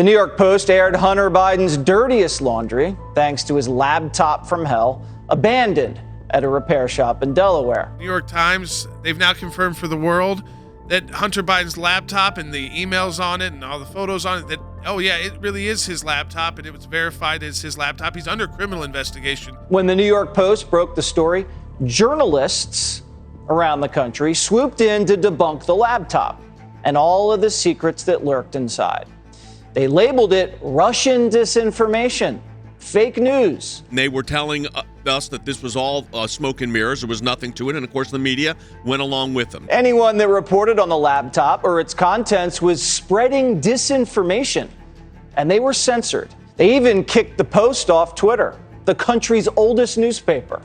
The New York Post aired Hunter Biden's dirtiest laundry thanks to his laptop from hell, abandoned at a repair shop in Delaware. New York Times, they've now confirmed for the world that Hunter Biden's laptop and the emails on it and all the photos on it, that, oh yeah, it really is his laptop and it was verified as his laptop. He's under criminal investigation. When the New York Post broke the story, journalists around the country swooped in to debunk the laptop and all of the secrets that lurked inside. They labeled it Russian disinformation, fake news. They were telling us that this was all smoke and mirrors. There was nothing to it. And of course, the media went along with them. Anyone that reported on the laptop or its contents was spreading disinformation, and they were censored. They even kicked the Post off Twitter, the country's oldest newspaper.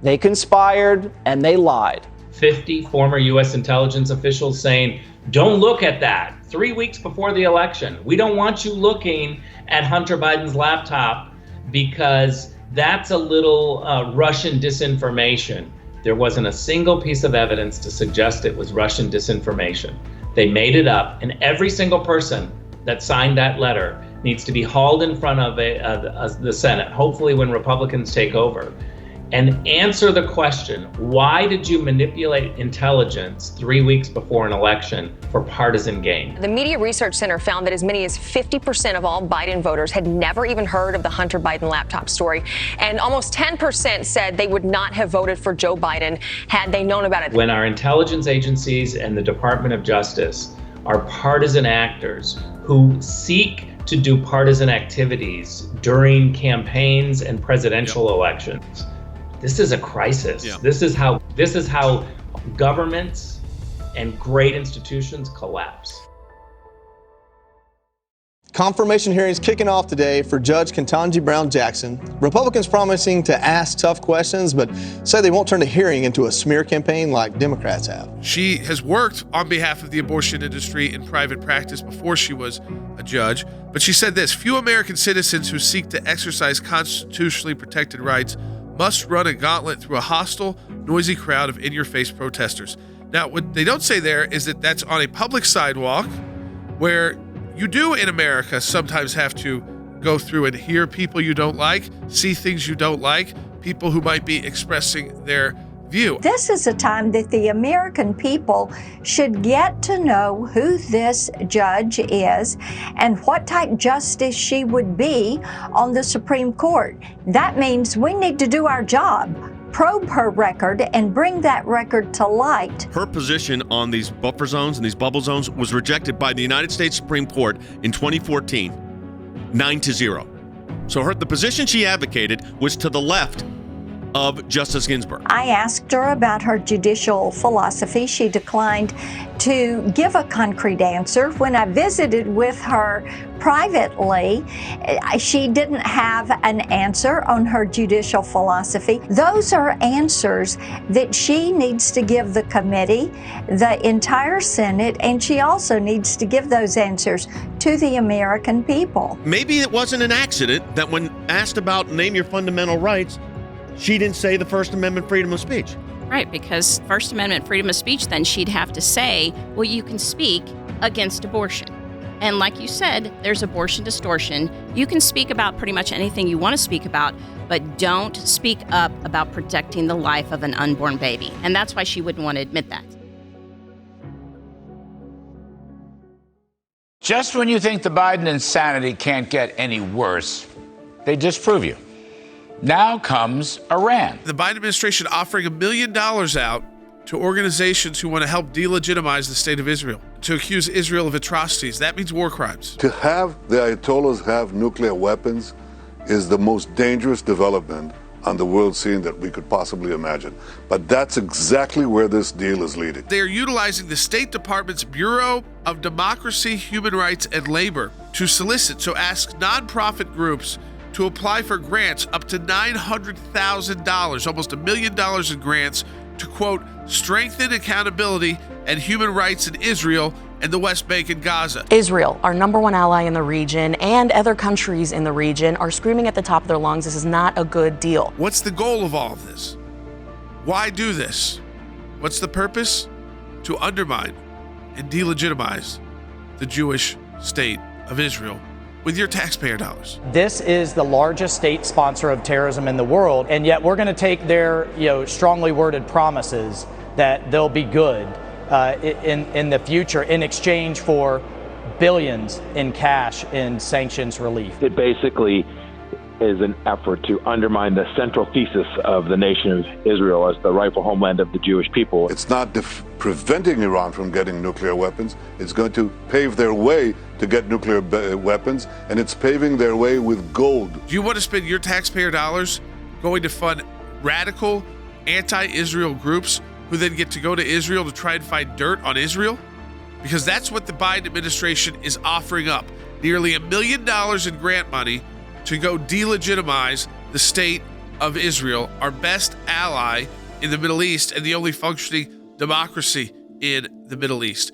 They conspired and they lied. 50 former U.S. intelligence officials saying, don't look at that 3 weeks before the election. We don't want you looking at Hunter Biden's laptop because that's a little Russian disinformation. There wasn't a single piece of evidence to suggest it was Russian disinformation. They made it up, and every single person that signed that letter needs to be hauled in front of the Senate, hopefully when Republicans take over, and answer the question, why did you manipulate intelligence 3 weeks before an election for partisan gain? The Media Research Center found that as many as 50% of all Biden voters had never even heard of the Hunter Biden laptop story, and almost 10% said they would not have voted for Joe Biden had they known about it. When our intelligence agencies and the Department of Justice are partisan actors who seek to do partisan activities during campaigns and presidential elections, this is a crisis. Yeah. This is how governments and great institutions collapse. Confirmation hearings kicking off today for Judge Ketanji Brown Jackson. Republicans promising to ask tough questions, but say they won't turn the hearing into a smear campaign like Democrats have. She has worked on behalf of the abortion industry in private practice before she was a judge, but she said this: few American citizens who seek to exercise constitutionally protected rights must run a gauntlet through a hostile, noisy crowd of in-your-face protesters. Now, what they don't say there is that that's on a public sidewalk where you do in America sometimes have to go through and hear people you don't like, see things you don't like, people who might be expressing their view. This is a time that the American people should get to know who this judge is and what type justice she would be on the Supreme Court. That means we need to do our job, probe her record and bring that record to light. Her position on these buffer zones and these bubble zones was rejected by the United States Supreme Court in 2014, 9-0. So the position she advocated was to the left of Justice Ginsburg. I asked her about her judicial philosophy. She declined to give a concrete answer. When I visited with her privately, she didn't have an answer on her judicial philosophy. Those are answers that she needs to give the committee, the entire Senate, and she also needs to give those answers to the American people. Maybe it wasn't an accident that when asked about name your fundamental rights, she didn't say the First Amendment freedom of speech. Right, because First Amendment freedom of speech, then she'd have to say, well, you can speak against abortion. And like you said, there's abortion distortion. You can speak about pretty much anything you want to speak about, but don't speak up about protecting the life of an unborn baby. And that's why she wouldn't want to admit that. Just when you think the Biden insanity can't get any worse, they disprove you. Now comes Iran. The Biden administration offering $1 million out to organizations who want to help delegitimize the state of Israel, to accuse Israel of atrocities. That means war crimes. To have the Ayatollahs have nuclear weapons is the most dangerous development on the world scene that we could possibly imagine. But that's exactly where this deal is leading. They are utilizing the State Department's Bureau of Democracy, Human Rights, and Labor to solicit, so ask nonprofit groups to apply for grants up to $900,000, almost $1 million in grants, to, quote, strengthen accountability and human rights in Israel and the West Bank and Gaza. Israel, our number one ally in the region, and other countries in the region are screaming at the top of their lungs, this is not a good deal. What's the goal of all of this? Why do this? What's the purpose? To undermine and delegitimize the Jewish state of Israel with your taxpayer dollars? This is the largest state sponsor of terrorism in the world, and yet we're going to take their strongly worded promises that they'll be good in the future in exchange for billions in cash in sanctions relief. It basically is an effort to undermine the central thesis of the nation of Israel as the rightful homeland of the Jewish people. It's not preventing Iran from getting nuclear weapons. It's going to pave their way to get nuclear weapons, and it's paving their way with gold. Do you want to spend your taxpayer dollars going to fund radical anti-Israel groups who then get to go to Israel to try and find dirt on Israel? Because that's what the Biden administration is offering up. Nearly $1 million in grant money to go delegitimize the state of Israel, our best ally in the Middle East and the only functioning democracy in the Middle East.